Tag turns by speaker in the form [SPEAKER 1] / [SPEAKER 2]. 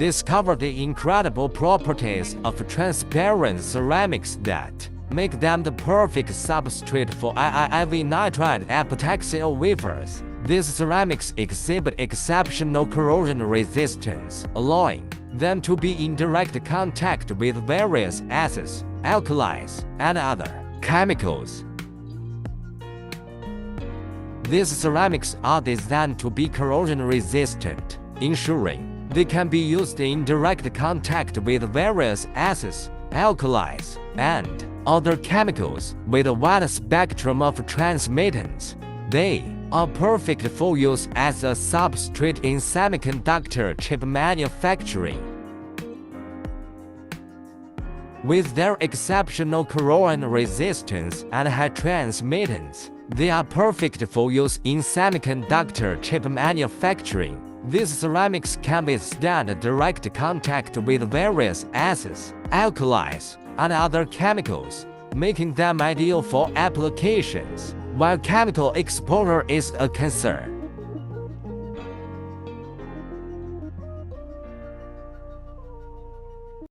[SPEAKER 1] discovered the incredible properties of transparent ceramics that make them the perfect substrate for VNitrideEpitaxialWafers. These ceramics exhibit exceptional corrosion resistance, allowing them to be in direct contact with various acids, alkalis, and other chemicals. These ceramics are designed to be corrosion-resistant, ensuring they can be used in direct contact with various acids, alkalis, and other chemicals with a wide spectrum of transmittance. They are perfect for use as a substrate in semiconductor chip manufacturing. With their exceptional corrosion resistance and high transmittance, they are perfect for use in semiconductor chip manufacturing. These ceramics can withstand direct contact with various acids, alkalis, and other chemicals, making them ideal for applications where chemical exposure is a concern.